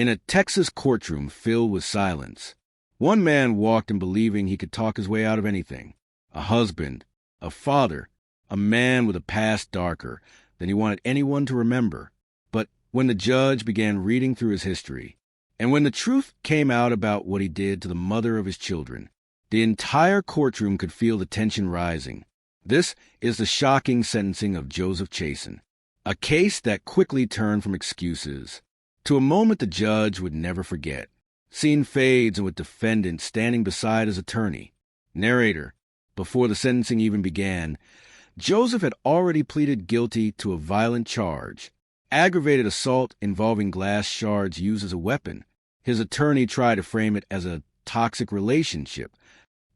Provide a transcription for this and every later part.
In a Texas courtroom filled with silence, one man walked in believing he could talk his way out of anything. A husband, a father, a man with a past darker than he wanted anyone to remember. But when the judge began reading through his history, and when the truth came out about what he did to the mother of his children, the entire courtroom could feel the tension rising. This is the shocking sentencing of Joseph Chason, a case that quickly turned from excuses to a moment the judge would never forget. Scene fades, and with defendant standing beside his attorney. Narrator: before the sentencing even began, Joseph had already pleaded guilty to a violent charge, aggravated assault involving glass shards used as a weapon. His attorney tried to frame it as a toxic relationship.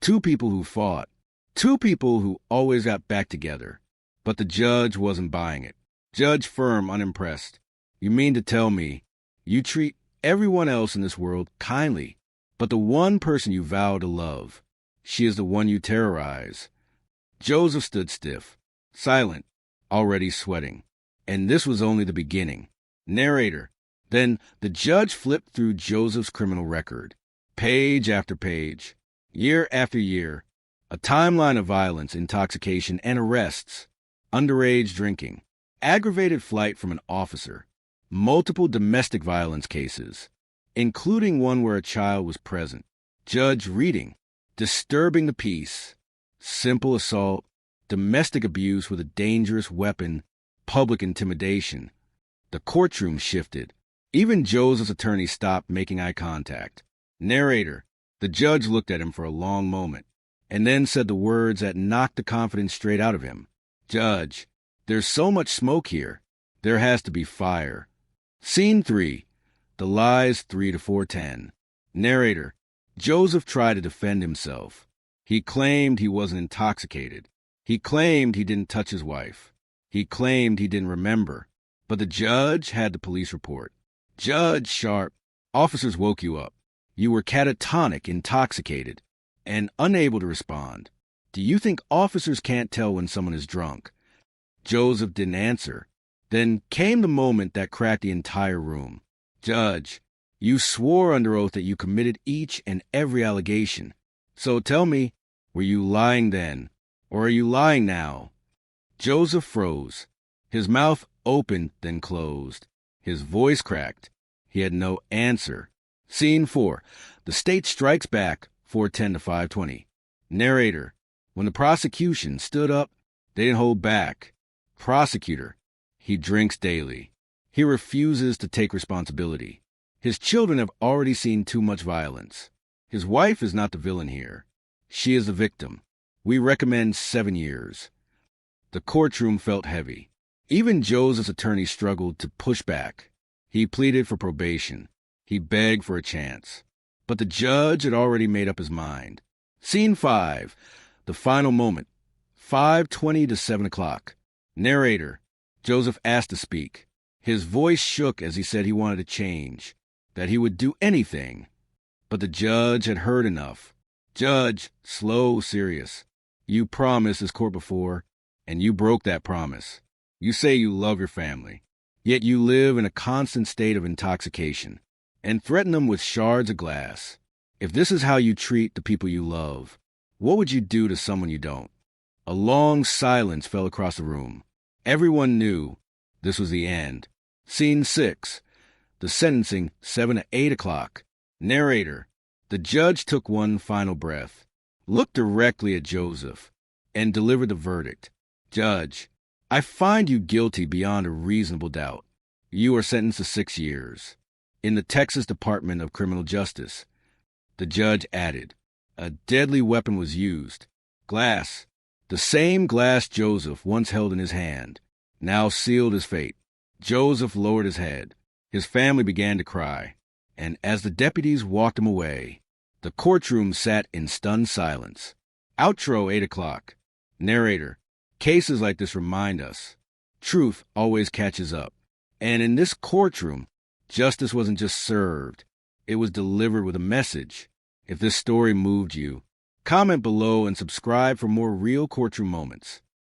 Two people who fought. Two people who always got back together. But the judge wasn't buying it. Judge firm, unimpressed. You mean to tell me you treat everyone else in this world kindly, but the one person you vow to love, she is the one you terrorize? Joseph stood stiff, silent, already sweating. And this was only the beginning. Narrator: then the judge flipped through Joseph's criminal record, page after page, year after year, a timeline of violence, intoxication, and arrests, underage drinking, aggravated flight from an officer, multiple domestic violence cases, including one where a child was present. Judge reading: disturbing the peace, simple assault, domestic abuse with a dangerous weapon, public intimidation. The courtroom shifted. Even Joseph's attorney stopped making eye contact. Narrator: the judge looked at him for a long moment, and then said the words that knocked the confidence straight out of him. Judge, there's so much smoke here. There has to be fire. Scene 3. The lies 3 to 410. Narrator: Joseph tried to defend himself. He claimed he wasn't intoxicated. He claimed he didn't touch his wife. He claimed he didn't remember. But the judge had the police report. Judge Sharp, officers woke you up. You were catatonic, intoxicated, and unable to respond. Do you think officers can't tell when someone is drunk? Joseph didn't answer. Then came the moment that cracked the entire room. Judge, you swore under oath that you committed each and every allegation. So tell me, were you lying then, or are you lying now? Joseph froze. His mouth opened, then closed. His voice cracked. He had no answer. Scene 4. The state strikes back, 410 to 520. Narrator: when the prosecution stood up, they didn't hold back. Prosecutor: he drinks daily. He refuses to take responsibility. His children have already seen too much violence. His wife is not the villain here. She is the victim. We recommend 7 years. The courtroom felt heavy. Even Joseph's attorney struggled to push back. He pleaded for probation. He begged for a chance. But the judge had already made up his mind. Scene 5. The final moment. 5:20 to 7 o'clock. Narrator: Joseph asked to speak. His voice shook as he said he wanted to change, that he would do anything. But the judge had heard enough. Judge, slow, serious. You promised this court before, and you broke that promise. You say you love your family, yet you live in a constant state of intoxication and threaten them with shards of glass. If this is how you treat the people you love, what would you do to someone you don't? A long silence fell across the room. Everyone knew this was the end. Scene 6. The sentencing, 7 to 8 o'clock. Narrator: the judge took one final breath, looked directly at Joseph, and delivered the verdict. Judge, I find you guilty beyond a reasonable doubt. You are sentenced to 6 years. In the Texas Department of Criminal Justice. The judge added, a deadly weapon was used. Glass. The same glass Joseph once held in his hand, now sealed his fate. Joseph lowered his head. His family began to cry. And as the deputies walked him away, the courtroom sat in stunned silence. Outro, 8 o'clock. Narrator: cases like this remind us, truth always catches up. And in this courtroom, justice wasn't just served, it was delivered with a message. If this story moved you, comment below and subscribe for more real courtroom moments.